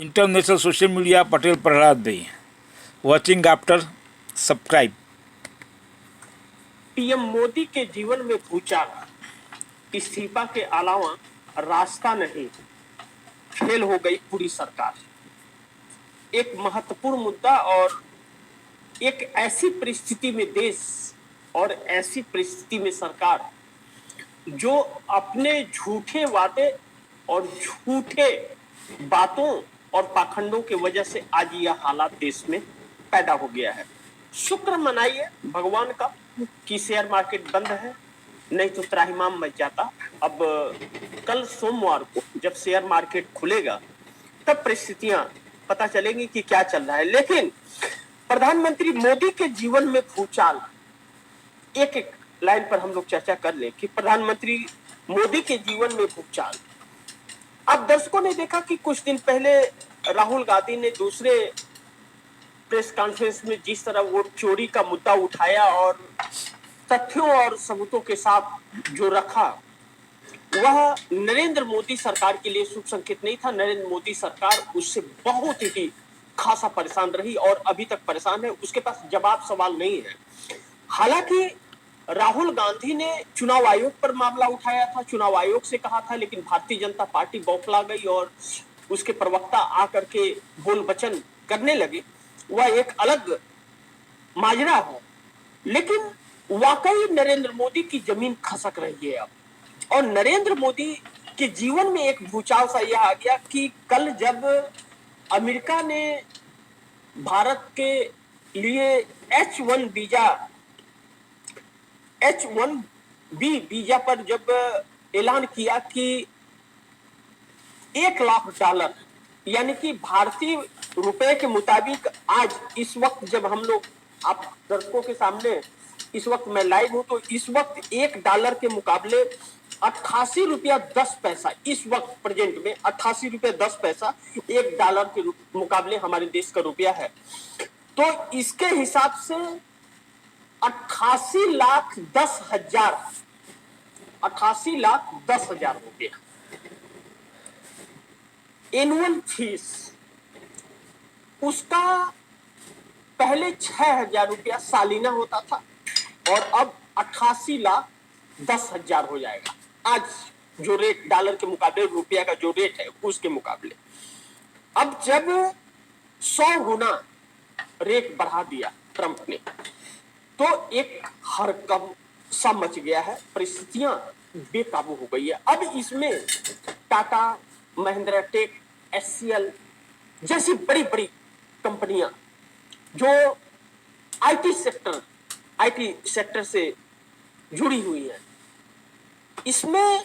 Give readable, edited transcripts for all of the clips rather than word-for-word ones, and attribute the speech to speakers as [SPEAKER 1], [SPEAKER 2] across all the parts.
[SPEAKER 1] International social media Patel Prahlad bhai watching after subscribe.
[SPEAKER 2] PM Modi के जीवन में भूचाल, इस्तीफा के अलावा रास्ता नहीं, फेल हो गई पूरी सरकार। एक महत्वपूर्ण मुद्दा और एक ऐसी परिस्थिति में देश और ऐसी परिस्थिति में सरकार जो अपने झूठे वादे और झूठे बातों और पाखंडों की वजह से आज यह हालात देश में पैदा हो गया है। शुक्र मनाइए भगवान का कि शेयर मार्केट बंद है, नहीं तो त्राहिमाम मच जाता। अब कल सोमवार को जब शेयर मार्केट खुलेगा तब परिस्थितियां पता चलेंगी कि क्या चल रहा है। लेकिन प्रधानमंत्री मोदी के जीवन में भूचाल, एक एक लाइन पर हम लोग चर्चा कर लें कि प्रधानमंत्री मोदी के जीवन में भूचाल। अब दर्शकों ने देखा कि कुछ दिन पहले राहुल गांधी ने दूसरे प्रेस कॉन्फ्रेंस में जिस तरह वोट चोरी का मुद्दा उठाया और तथ्यों और सबूतों के साथ जो रखा, वह नरेंद्र मोदी सरकार के लिए शुभ संकेत नहीं था। नरेंद्र मोदी सरकार उससे बहुत ही खासा परेशान रही और अभी तक परेशान है। उसके पास जवाब सवाल नहीं है। हालांकि राहुल गांधी ने चुनाव आयोग पर मामला उठाया था, चुनाव आयोग से कहा था, लेकिन भारतीय जनता पार्टी बौखला गई और उसके प्रवक्ता आकर के बोल वचन करने लगे। वह एक अलग माजरा है। लेकिन वाकई नरेंद्र मोदी की जमीन खसक रही है अब। और नरेंद्र मोदी के जीवन में एक भूचाल सा यह आ गया कि कल जब अमेरिका ने भारत के लिए H1B वीजा पर जब ऐलान किया कि $1,00,000 यानी कि भारतीय रुपए के मुताबिक आज इस वक्त जब हम लोग आप दर्शकों के सामने इस वक्त मैं लाइव हूं, तो इस वक्त $1 के मुकाबले 88 रुपया 10 पैसा, इस वक्त प्रेजेंट में 88 रुपया 10 पैसा $1 के मुकाबले हमारे देश का रुपया है। तो इसके हिसाब से 88,10,000 रुपया एनुअल फीस उसका पहले 6,000 रुपया सालाना होता था और अब 88,10,000 हो जाएगा। आज जो रेट डॉलर के मुकाबले रुपया का जो रेट है उसके मुकाबले अब जब 100 गुना रेट बढ़ा दिया ट्रंप ने, तो एक हड़कंप सा मच गया है, परिस्थितियां बेकाबू हो गई है। अब इसमें टाटा, महिंद्रा टेक, एचसीएल जैसी बड़ी बड़ी कंपनियां जो आईटी सेक्टर से जुड़ी हुई है, इसमें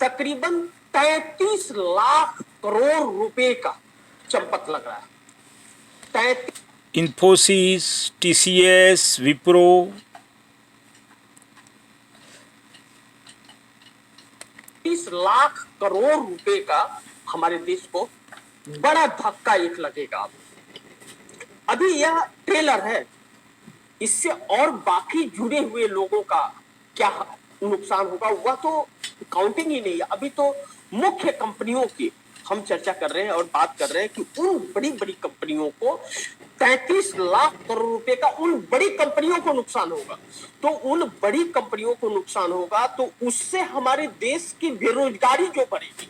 [SPEAKER 2] तकरीबन 33 लाख करोड़ रुपए का चंपक लग रहा है।
[SPEAKER 1] इन्फोसिस, टीसीएस, विप्रो,
[SPEAKER 2] 30 लाख करोड़ रुपए का हमारे देश को बड़ा धक्का एक लगेगा। अभी यह ट्रेलर है, इससे और बाकी जुड़े हुए लोगों का क्या नुकसान होगा वह तो काउंटिंग ही नहीं है। अभी तो मुख्य कंपनियों की हम चर्चा कर रहे हैं और बात कर रहे हैं कि उन बड़ी बड़ी कंपनियों को 33 लाख करोड़ रुपए का उन बड़ी कंपनियों को नुकसान होगा। तो उन बड़ी कंपनियों को नुकसान होगा तो उससे हमारे देश की बेरोजगारी जो बढ़ेगी,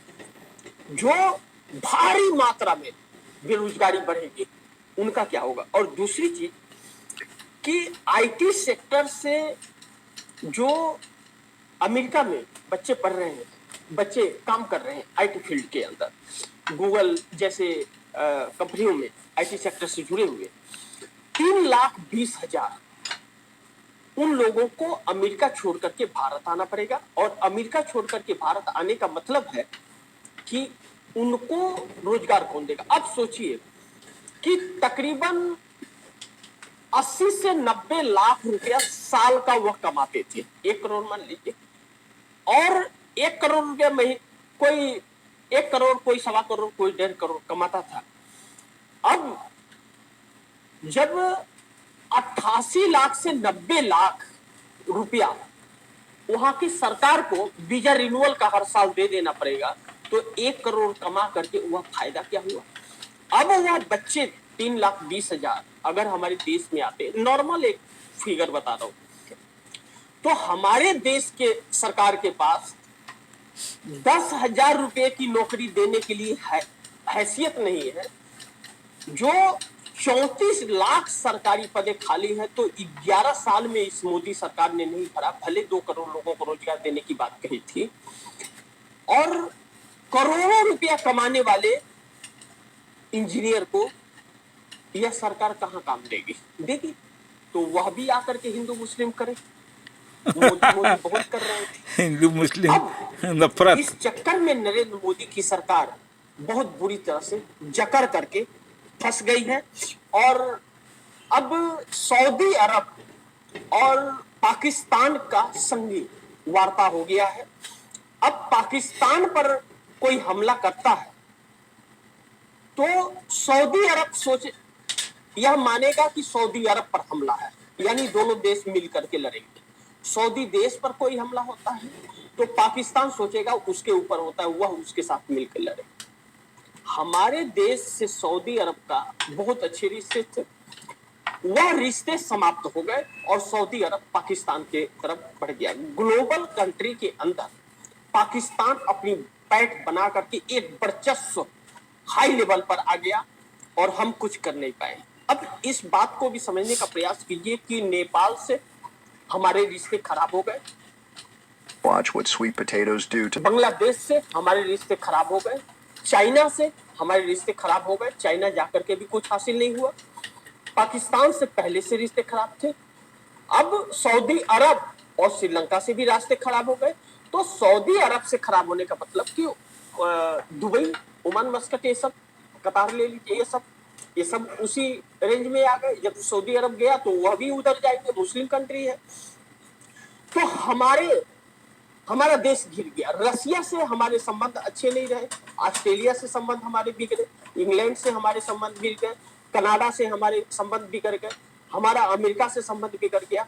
[SPEAKER 2] जो भारी मात्रा में बेरोजगारी बढ़ेगी, उनका क्या होगा। और दूसरी चीज कि आईटी सेक्टर से जो अमेरिका में बच्चे पढ़ रहे हैं, बच्चे काम कर रहे हैं आईटी फील्ड के अंदर, गूगल जैसे कंपनियों में आईटी सेक्टर से जुड़े हुए 3,20,000 उन लोगों को अमेरिका छोड़ करके भारत आना पड़ेगा। और अमेरिका छोड़ करके भारत आने का मतलब है कि उनको रोजगार कौन देगा। अब सोचिए कि तकरीबन 80 से 90 लाख रुपया साल का वह कमाते थे, 1 करोड़ मान लीजिए, और 1 करोड़ रुपया महीने, कोई 1 करोड़, कोई 1.25 करोड़, कोई 1.5 करोड़ कमाता था। अब जब 88 लाख से 90 लाख रुपया वहां की सरकार को वीजा रिन्यूअल का हर साल दे देना पड़ेगा, तो 1 करोड़ कमा करके वह फायदा क्या हुआ। अब वह बच्चे 3,20,000 अगर हमारे देश में आते, नॉर्मल एक फिगर बता रहा हूं, तो हमारे देश के सरकार के पास 10,000 रुपए की नौकरी देने के लिए हैसियत नहीं है। जो 34 लाख सरकारी पदे खाली है, तो 11 साल में इस मोदी सरकार ने नहीं भरा। भले 2 करोड़ लोगों को रोजगार देने की बात कही थी, और करोड़ों रुपया कमाने वाले इंजीनियर को यह सरकार कहां काम देगी? तो वह भी आकर के हिंदू मुस्लिम करे। मोदी बहुत कर रहे थे।
[SPEAKER 1] हिंदू मुस्लिम
[SPEAKER 2] अब
[SPEAKER 1] नफरत।
[SPEAKER 2] इस चक्कर में नरेंद्र मोदी की सरकार बहुत बुरी तरह से जकड़ करके फंस गई है, और अब सऊदी अरब और पाकिस्तान का संगी वार्ता हो गया है। अब पाकिस्तान पर कोई हमला करता है तो सऊदी अरब सोचे, यह मानेगा कि सऊदी अरब पर हमला है, यानी दोनों देश मिल करके लड़ेंगे। सऊदी देश पर कोई हमला होता है तो पाकिस्तान सोचेगा उसके ऊपर होता है, वह उसके साथ मिलकर लड़े। हमारे देश से सऊदी अरब का बहुत अच्छे रिश्ते थे, वह रिश्ते समाप्त हो गए और सऊदी अरब पाकिस्तान के तरफ बढ़ गया। ग्लोबल कंट्री के अंदर पाकिस्तान अपनी पैठ बना करके एक वर्चस्व हाई लेवल पर आ गया और हम कुछ कर नहीं पाए। अब इस बात को भी समझने का प्रयास कीजिए कि नेपाल से हमारे रिश्ते खराब हो गए,
[SPEAKER 3] Watch what sweet potatoes do to
[SPEAKER 2] Bangladesh से हमारे रिश्ते खराब हो गए, चाइना से हमारे रिश्ते खराब हो गए, चाइना जाकर के भी कुछ हासिल नहीं हुआ, पाकिस्तान से पहले से रिश्ते खराब थे, अब सऊदी अरब और श्रीलंका से भी रास्ते खराब हो गए। तो सऊदी अरब से खराब होने का मतलब कि दुबई, ओमान, मस्कट, ये सब, कतार ले लीजिए, ये सब उसी रेंज में आ गए। जब सऊदी अरब गया तो वह भी उधर जाएंगे, मुस्लिम कंट्री है। तो हमारा देश घिर गया। रसिया से हमारे संबंध अच्छे नहीं रहे, ऑस्ट्रेलिया से संबंध हमारे बिगड़े, इंग्लैंड से हमारे संबंध बिगड़ गए, कनाडा से हमारे संबंध बिगड़ गए, हमारा अमेरिका से संबंध बिगड़ गया।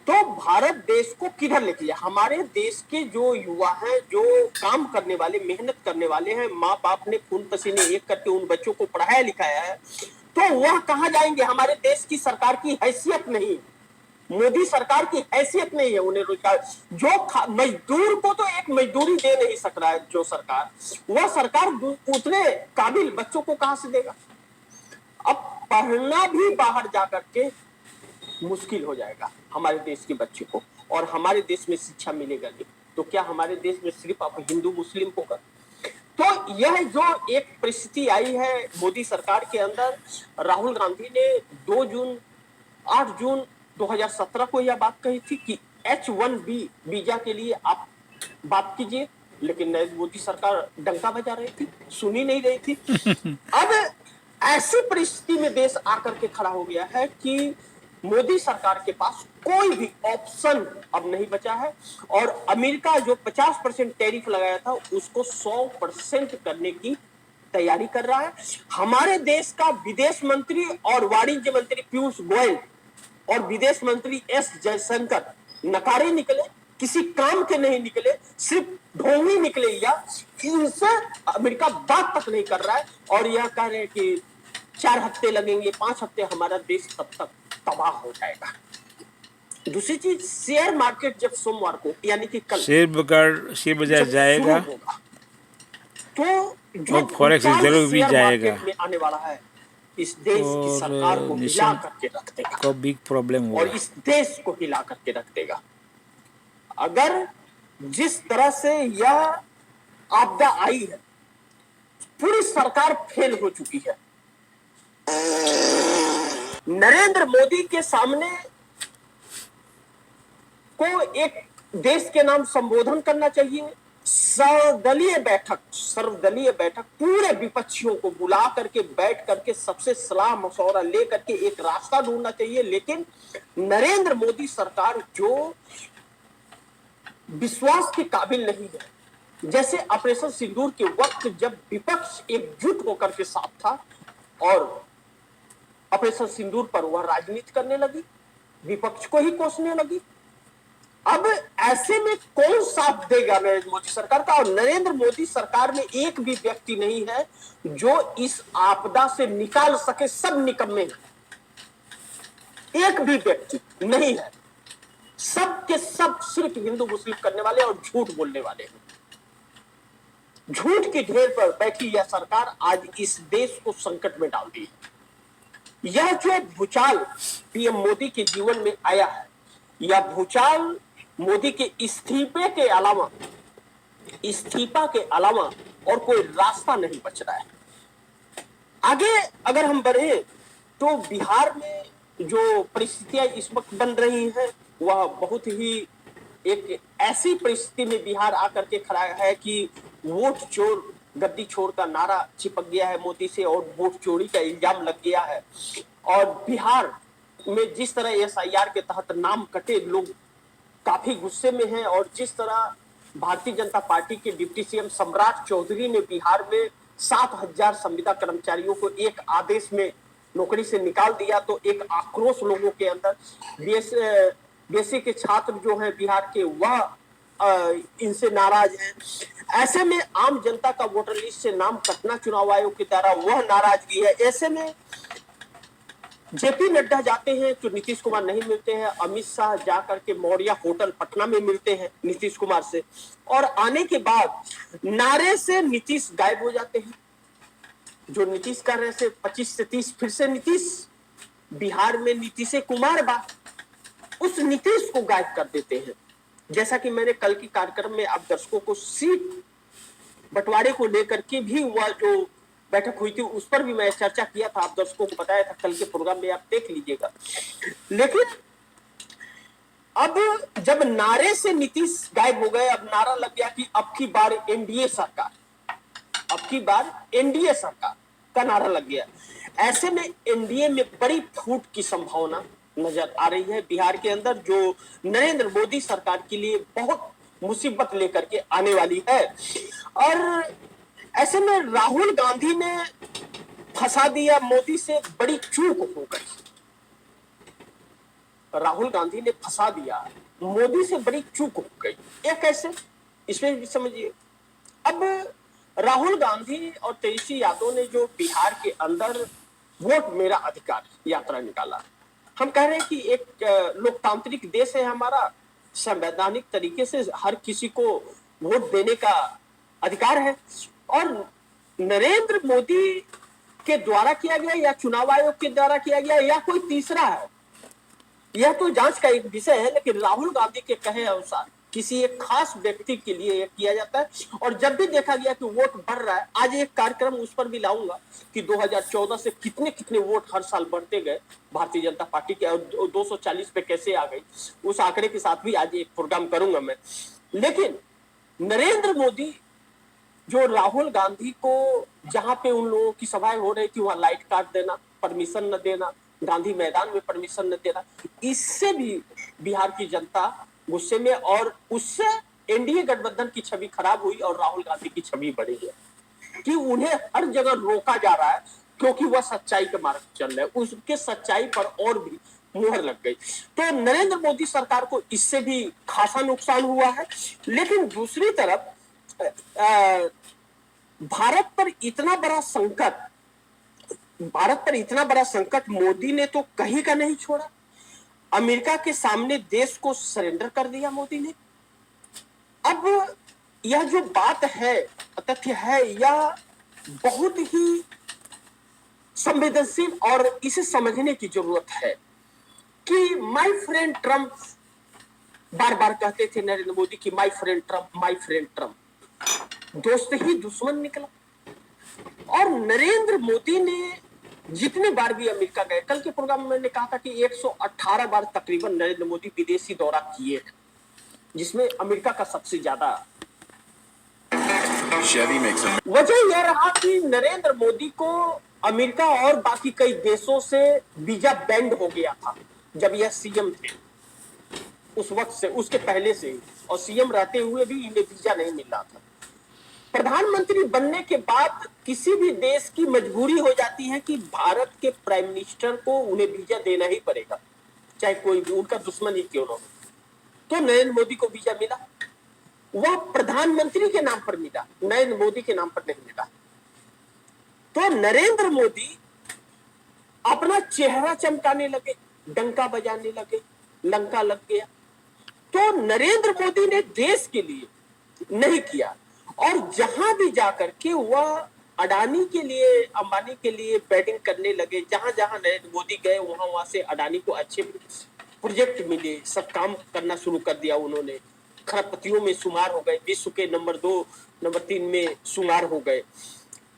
[SPEAKER 2] तो भारत देश को किधर लेके जाए? हमारे देश के जो युवा हैं, जो काम करने वाले, मेहनत करने वाले हैं, माँ बाप ने खून पसीने एक करके उन बच्चों को पढ़ाया लिखाया है, तो वह कहाँ जाएंगे? हमारे देश की सरकार की हैसियत नहीं, मोदी सरकार की हैसियत नहीं है उन्हें रोजगार। जो मजदूर को तो एक मजदूरी दे नहीं सक रहा है जो सरकार, वह सरकार उतने काबिल बच्चों को कहां से देगा? अब पढ़ना भी बाहर जाकर के मुश्किल हो जाएगा हमारे देश के बच्चे को, और हमारे देश में शिक्षा मिलेगा नहीं। तो क्या हमारे देश में सिर्फ अब हिंदू मुस्लिम होगा? तो यह जो एक परिस्थिति आई है मोदी सरकार के अंदर, राहुल गांधी ने 8 जून 2017 को यह बात कही थी कि H1B वीजा के लिए आप बात कीजिए, लेकिन नरेंद्र मोदी सरकार डंका बजा रही थी, सुनी नहीं रही थी। अब ऐसी परिस्थिति में देश आकर के खड़ा हो गया है कि मोदी सरकार के पास कोई भी ऑप्शन अब नहीं बचा है, और अमेरिका जो 50% टैरिफ लगाया था उसको 100% करने की तैयारी कर रहा है। हमारे देश का विदेश मंत्री और वाणिज्य मंत्री पीयूष गोयल और विदेश मंत्री एस जयशंकर नकारे निकले, किसी काम के नहीं निकले, सिर्फ ढोंगी निकले, या इनसे अमेरिका बात तक नहीं कर रहा है, और यह कह रहे हैं कि 4 हफ्ते लगेंगे, 5 हफ्ते, हमारा देश तब तक तबाह हो जाएगा। दूसरी चीज, शेयर मार्केट जब सोमवार को यानी कि कल
[SPEAKER 1] शेयर बाजार जाएगा
[SPEAKER 2] तो जो
[SPEAKER 1] फॉरेक्स जरूर भी जाएगा
[SPEAKER 2] में आने वाला है, इस देश की सरकार को हिला करके रख देगा,
[SPEAKER 1] को बिग प्रॉब्लम होगा,
[SPEAKER 2] और इस देश को हिला करके रख देगा। अगर जिस तरह से यह आपदा आई है, पूरी सरकार फेल हो चुकी है। नरेंद्र मोदी के सामने को एक देश के नाम संबोधन करना चाहिए, सर्वदलीय बैठक पूरे विपक्षियों को बुला करके बैठ करके सबसे सलाह मशवरा ले करके एक रास्ता ढूंढना चाहिए। लेकिन नरेंद्र मोदी सरकार जो विश्वास के काबिल नहीं है, जैसे ऑपरेशन सिंदूर के वक्त जब विपक्ष एकजुट होकर के साथ था और ऑपरेशन सिंदूर पर वह राजनीति करने लगी, विपक्ष को ही कोसने लगी, अब ऐसे में कौन साथ देगा नरेंद्र मोदी सरकार का? और नरेंद्र मोदी सरकार में एक भी व्यक्ति नहीं है जो इस आपदा से निकाल सके। सब निकम्मे हैं, एक भी व्यक्ति नहीं है। सब के सब सिर्फ हिंदू मुस्लिम करने वाले और झूठ बोलने वाले हैं। झूठ की ढेर पर बैठी यह सरकार आज इस देश को संकट में डाल दी है। यह जो भूचाल पीएम मोदी के जीवन में आया है, यह भूचाल मोदी के इस्तीफा के अलावा और कोई रास्ता नहीं बच रहा है। आगे अगर हम बढ़े तो बिहार में जो परिस्थितियां इस वक्त बन रही हैं वह बहुत ही एक ऐसी परिस्थिति में बिहार आकर के खड़ा है कि वोट चोर गद्दी छोड़ का नारा चिपक गया है मोदी से और वोट चोरी का इल्जाम लग गया है। और बिहार में जिस तरह एसआईआर के तहत नाम कटे लोग काफी गुस्से में हैं और जिस तरह भारतीय जनता पार्टी के डिप्टी सीएम सम्राट चौधरी ने बिहार में 7,000 संविदा कर्मचारियों को एक आदेश में नौकरी से निकाल दिया तो एक आक्रोश लोगों के अंदर। बीएससी के छात्र जो हैं बिहार के वह इनसे नाराज हैं। ऐसे में आम जनता का वोटर लिस्ट से नाम कटना चुनाव आयोग के द्वारा वह नाराजगी है। ऐसे में जेपी नड्डा जाते हैं तो नीतीश कुमार नहीं मिलते हैं। अमित शाह जाकर के मौर्य होटल पटना में मिलते हैं नीतीश कुमार से और आने के बाद नारे से नीतीश गायब हो जाते हैं। जो नीतीश कर रहे थे 25 से 30 फिर से नीतीश बिहार में नीतीश कुमार बा उस नीतीश को गायब कर देते हैं। जैसा कि मैंने कल के कार्यक्रम में आप दर्शकों को सीट बंटवारे को लेकर के भी वह जो बैठक हुई थी उस पर भी मैं चर्चा किया था, आप दर्शकों को बताया था कल के प्रोग्राम में, आप देख लीजिएगा। लेकिन अब जब नारे से नीतीश गायब हो गए, अब नारा लग गया कि अब की बार एनडीए सरकार, अब की बार एनडीए सरकार का नारा लग गया। ऐसे में एनडीए में बड़ी फूट की संभावना नजर आ रही है बिहार के अंदर, जो नरेंद्र मोदी सरकार के लिए बहुत मुसीबत लेकर के आने वाली है। और ऐसे में राहुल गांधी ने फंसा दिया मोदी से, बड़ी चूक हो गई। राहुल गांधी ने फंसा दिया मोदी से, बड़ी चूक हो गई। ये कैसे, इसमें भी समझिए। अब राहुल गांधी और तेजस्वी यादव ने जो बिहार के अंदर वोट मेरा अधिकार यात्रा निकाला, हम कह रहे हैं कि एक लोकतांत्रिक देश है हमारा, संवैधानिक तरीके से हर किसी को वोट देने का अधिकार है। और नरेंद्र मोदी के द्वारा किया गया या चुनाव आयोग के द्वारा किया गया या कोई तीसरा है, यह तो जांच का एक विषय है। लेकिन राहुल गांधी के कहे अनुसार किसी एक खास व्यक्ति के लिए यह किया जाता है। और जब भी देखा गया कि वोट बढ़ रहा है, आज एक कार्यक्रम उस पर भी लाऊंगा कि 2014 से कितने कितने वोट हर साल बढ़ते गए भारतीय जनता पार्टी के, और 240 पे कैसे आ गई, उस आंकड़े के साथ भी आज एक प्रोग्राम करूंगा मैं। लेकिन नरेंद्र मोदी जो राहुल गांधी को जहां पे उन लोगों की सभाएं हो रही थी वहां लाइट काट देना, परमिशन न देना, गांधी मैदान में परमिशन न देना, इससे भी बिहार की जनता गुस्से में, और उससे एनडीए गठबंधन की छवि खराब हुई और राहुल गांधी की छवि बढ़ी है कि उन्हें हर जगह रोका जा रहा है क्योंकि वह सच्चाई के मार्ग चल रहे हैं। उसके सच्चाई पर और भी मुहर लग गई। तो नरेंद्र मोदी सरकार को इससे भी खासा नुकसान हुआ है। लेकिन दूसरी तरफ भारत पर इतना बड़ा संकट मोदी ने तो कहीं का नहीं छोड़ा। अमेरिका के सामने देश को सरेंडर कर दिया मोदी ने। अब यह जो बात है, तथ्य है, यह बहुत ही संवेदनशील और इसे समझने की जरूरत है कि माय फ्रेंड ट्रंप, बार बार कहते थे नरेंद्र मोदी की माय फ्रेंड ट्रंप, दोस्त ही दुश्मन निकला। और नरेंद्र मोदी ने जितने बार भी अमेरिका गए, कल के प्रोग्राम में मैंने कहा था कि 118 बार तकरीबन नरेंद्र मोदी विदेशी दौरा किए हैं, जिसमें अमेरिका का सबसे ज्यादा। वजह यह रहा कि नरेंद्र मोदी को अमेरिका और बाकी कई देशों से वीजा बैंड हो गया था जब यह सीएम थे, उस वक्त से, उसके पहले से, और सीएम रहते हुए भी इन्हें वीजा नहीं मिल रहा था। प्रधानमंत्री बनने के बाद किसी भी देश की मजबूरी हो जाती है कि भारत के प्राइम मिनिस्टर को उन्हें वीजा देना ही पड़ेगा, चाहे कोई भी उनका दुश्मन ही क्यों ना हो। तो नरेंद्र मोदी को वीजा मिला, वह प्रधानमंत्री के नाम पर मिला, नरेंद्र मोदी के नाम पर नहीं मिला। तो नरेंद्र मोदी अपना चेहरा चमकाने लगे, डंका बजाने लगे, लंका लग गया। तो नरेंद्र मोदी ने देश के लिए नहीं किया, और जहां भी जाकर के वह अडानी के लिए, अंबानी के लिए बैटिंग करने लगे। जहां जहां नरेंद्र मोदी गए वहां वहां से अडानी को अच्छे प्रोजेक्ट मिले, सब काम करना शुरू कर दिया उन्होंने। खरबपतियों में शुमार हो गए, विश्व के नंबर 2 नंबर 3 में शुमार हो गए।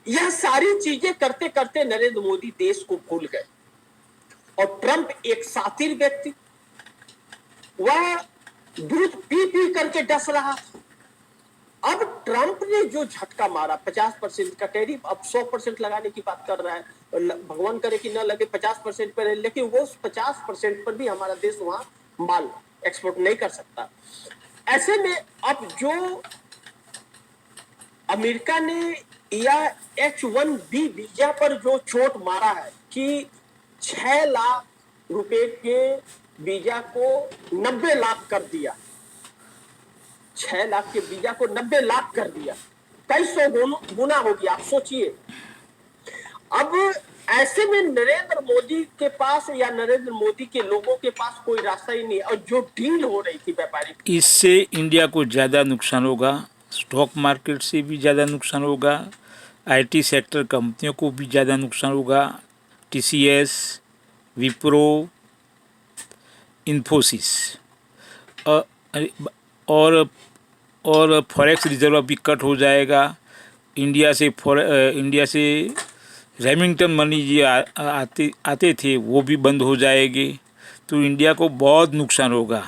[SPEAKER 2] यह सारी चीजें करते करते नरेंद्र मोदी देश को भूल गए, और ट्रंप एक शातिर व्यक्ति, वह दूध पी पी करके डस रहा था। अब ट्रंप ने जो झटका मारा 50% का टैरिफ, अब 100% लगाने की बात कर रहा है। भगवान करे कि ना लगे 50% पर, लेकिन वो 50% पर भी हमारा देश वहां माल एक्सपोर्ट नहीं कर सकता। ऐसे में अब जो अमेरिका ने या H1B वीजा पर जो चोट मारा है कि 6 लाख रुपए के वीजा को 90 लाख कर दिया, 6 लाख के वीजा को 90 लाख कर दिया, कई सौ गुना हो गया। आप सोचिए, अब ऐसे में नरेंद्र मोदी के पास या नरेंद्र मोदी के लोगों के पास कोई रास्ता ही नहीं है। और जो डील हो रही थी व्यापारी,
[SPEAKER 1] इससे इंडिया को ज़्यादा नुकसान होगा, स्टॉक मार्केट से भी ज़्यादा नुकसान होगा, आईटी सेक्टर कंपनियों को भी ज़्यादा नुकसान होगा, TCS, विप्रो, इन्फोसिस, और फॉरेक्स रिजर्व भी कट हो जाएगा। इंडिया से रेमिंगटन मनी जी आते थे वो भी बंद हो जाएंगे, तो इंडिया को बहुत नुकसान होगा।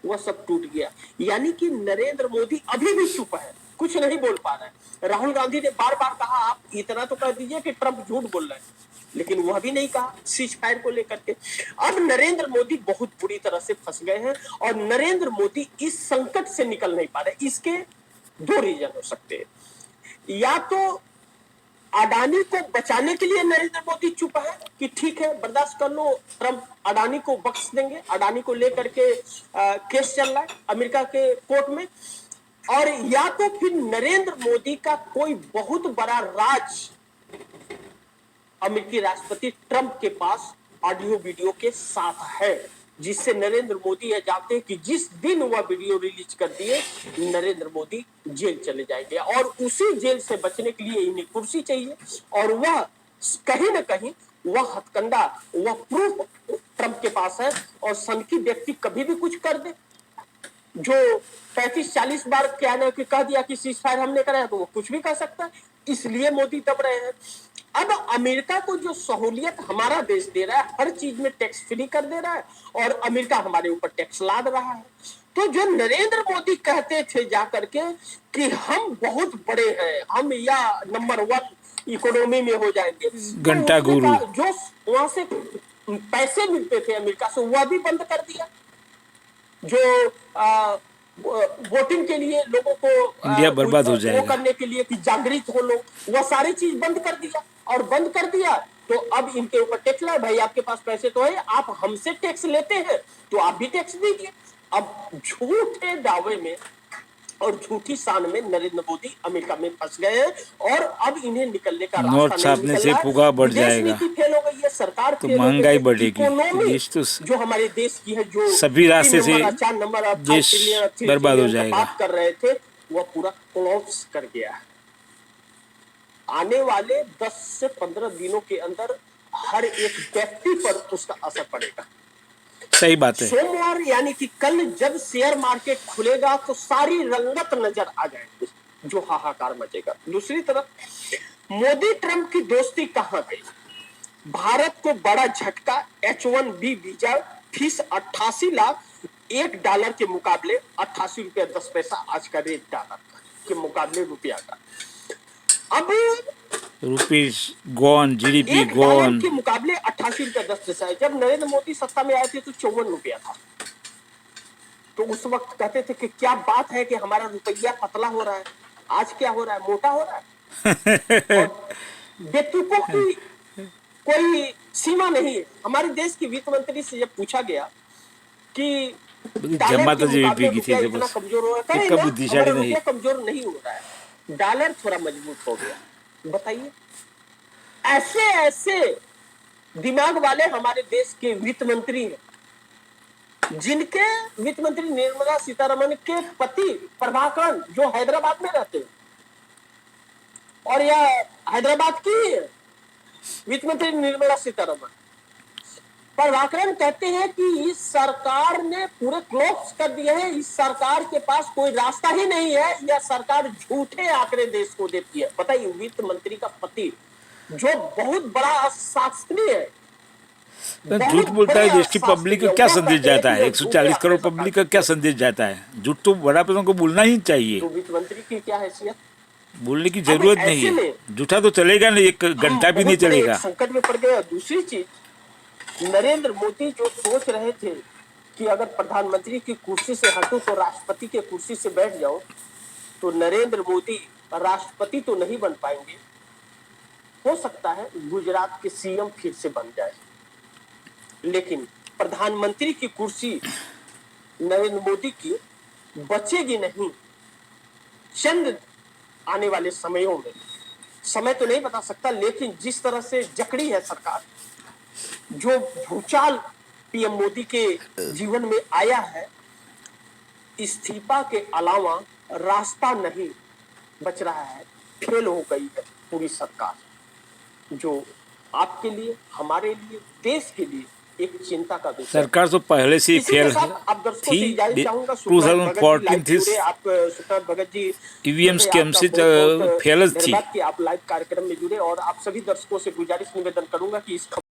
[SPEAKER 2] वह सब टूट गया। यानी कि नरेंद्र मोदी अभी भी चुप है, कुछ नहीं बोल पा रहा है। राहुल गांधी ने बार बार कहा आप इतना तो कह दीजिए कि ट्रंप झूठ बोल रहे हैं, लेकिन वह भी नहीं कहा सीज फायर को लेकर के। अब नरेंद्र मोदी बहुत बुरी तरह से फंस गए हैं, और नरेंद्र मोदी इस संकट से निकल नहीं पा रहे। इसके 2 रीजन हो सकते हैं। या तो अडानी को बचाने के लिए नरेंद्र मोदी चुप है कि ठीक है बर्दाश्त कर लो, ट्रंप अडानी को बख्श देंगे, अडानी को लेकर के केस चल रहा है अमेरिका के कोर्ट में। और या तो फिर नरेंद्र मोदी का कोई बहुत बड़ा राज अमेरिकी राष्ट्रपति ट्रंप के पास ऑडियो वीडियो के साथ है, जिससे नरेंद्र मोदी यह जानते हैं कि जिस दिन वह वीडियो रिलीज कर दिए नरेंद्र मोदी जेल चले जाएंगे, और उसी जेल से बचने के लिए इन्हें कुर्सी चाहिए। और वह कहीं ना कहीं वह हथकंडा, वह प्रूफ ट्रंप के पास है। और सनकी व्यक्ति कभी भी कुछ कर दे, जो 35-40 बार क्या ना कि कह दिया कि सीज फायर हमने कराया, तो वो कुछ भी कर सकता है। इसलिए मोदी दब रहे हैं। अब अमेरिका को जो सहूलियत हमारा देश दे रहा है, हर चीज में टैक्स फ्री कर दे रहा है, और अमेरिका हमारे ऊपर टैक्स लाद रहा है। तो जो नरेंद्र मोदी कहते थे जाकर के कि हम बहुत बड़े हैं, हम या नंबर 1 इकोनॉमी में हो जाएंगे,
[SPEAKER 1] घंटा गुरु,
[SPEAKER 2] जो वहां से पैसे मिलते थे अमेरिका से वह भी बंद कर दिया। जो वोटिंग के लिए लोगों को
[SPEAKER 1] इंडिया बर्बाद हो जाएगा,
[SPEAKER 2] वो करने के लिए कि जागृत हो लोग, वह सारी चीज बंद कर दिया। और बंद कर दिया तो अब इनके ऊपर टैक्स लाए। भाई आपके पास पैसे तो है, आप हमसे टैक्स लेते हैं तो आप भी टैक्स दीजिए। अब झूठे दावे में और झूठी शान में नरेंद्र मोदी अमेरिका में फंस गए हैं, और अब इन्हें निकलने का रास्ता
[SPEAKER 1] नोट छापने से फुगा बढ़ जाएगा,
[SPEAKER 2] फेल हो गई है, सरकार
[SPEAKER 1] तो महंगाई बढ़ेगी, देश तो
[SPEAKER 2] जो हमारे देश की है, जो
[SPEAKER 1] सभी रास्ते से
[SPEAKER 2] 4 नंबर
[SPEAKER 1] देश बर्बाद हो जाएगा।
[SPEAKER 2] बात कर रहे थे वह पूरा कोलैप्स कर गया है। आने वाले 10 से 15 दिनों के अंदर हर एक व्यक्ति पर उसका असर पड़ेगा।
[SPEAKER 1] सही बात है।
[SPEAKER 2] सोमवार यानी कि कल जब शेयर मार्केट खुलेगा तो सारी रंगत नजर आ जाएगी, जो हाहाकार मचेगा। दूसरी तरफ मोदी ट्रंप की दोस्ती कहां गई? भारत को बड़ा झटका, H1B वीजा फीस 88 लाख, $1 के मुकाबले 88 रुपया 10 पैसा आज का रेट डॉलर के मुकाबले रुपया का। अब
[SPEAKER 1] रुपीज गॉन, GDP गॉन
[SPEAKER 2] के मुकाबले 88 रुपया 10 पैसा है। जब नरेंद्र मोदी सत्ता में आए थे तो 54 रुपया था। तो उस वक्त कहते थे कि क्या बात है कि हमारा रुपया पतला हो रहा है, आज क्या हो रहा है, मोटा हो रहा है। और बेतुकों की कोई सीमा नहीं है। हमारे देश की वित्त मंत्री से जब पूछा गया कि डॉलर
[SPEAKER 1] जमा
[SPEAKER 2] के
[SPEAKER 1] तो
[SPEAKER 2] मुकाबले
[SPEAKER 1] जेबी की
[SPEAKER 2] रुपया
[SPEAKER 1] थी
[SPEAKER 2] इतना
[SPEAKER 1] बस
[SPEAKER 2] कमजोर हो रहा है
[SPEAKER 1] इतना
[SPEAKER 2] ना,
[SPEAKER 1] बुद्धिशाली
[SPEAKER 2] हमारा
[SPEAKER 1] नहीं।
[SPEAKER 2] रुपया कमजोर नहीं हो रहा है, डॉलर थोड़ा मजबूत हो गया। बताइए, ऐसे ऐसे दिमाग वाले हमारे देश के वित्त मंत्री हैं, जिनके वित्त मंत्री निर्मला सीतारमण के पति प्रभाकरण जो हैदराबाद में रहते हैं, और यह हैदराबाद की वित्त मंत्री निर्मला सीतारमण प्रभाकरण कहते हैं कि इस सरकार ने पूरे क्लोज कर दिए हैं, इस सरकार के पास कोई रास्ता ही नहीं है, यह सरकार झूठे आंकड़े देश को देती है। बताइए, वित्त मंत्री का पति जो बहुत बड़ा शास्त्री है,
[SPEAKER 1] झूठ बोलता है, देश की पब्लिक को क्या संदेश जाता है? 140 करोड़ पब्लिक का क्या संदेश जाता है? झूठ तो बड़ा प्रधान को बोलना ही चाहिए,
[SPEAKER 2] तो वित्त मंत्री की क्या हैसियत?
[SPEAKER 1] बोलने की जरूरत नहीं है। झूठा तो चलेगा नहीं, एक घंटा भी नहीं चलेगा।
[SPEAKER 2] संकट में पड़ गए। दूसरी चीज, नरेंद्र मोदी जो सोच रहे थे कि अगर प्रधानमंत्री की कुर्सी से हटूं तो राष्ट्रपति के कुर्सी से बैठ जाऊं, तो नरेंद्र मोदी राष्ट्रपति तो नहीं बन पाएंगे। हो सकता है गुजरात के सीएम फिर से बन जाए, लेकिन प्रधानमंत्री की कुर्सी नरेंद्र मोदी की बचेगी नहीं। चंद आने वाले समयों में, समय तो नहीं बता सकता, लेकिन जिस तरह से जकड़ी है सरकार, जो भूचाल पीएम मोदी के जीवन में आया है, इस्तीफा के अलावा रास्ता नहीं बच रहा है। फेल हो गई है पूरी सरकार, जो आपके लिए, हमारे लिए, देश के लिए एक चिंता का विषय।
[SPEAKER 1] सरकार तो पहले से ही फेल थी। 2014 थी,
[SPEAKER 2] आप सुखनाथ भगत जी
[SPEAKER 1] ईवीएम स्कैम से फेल थी।
[SPEAKER 2] आप लाइव कार्यक्रम में जुड़े, और आप सभी दर्शकों से गुजारिश निवेदन करूंगा कि इस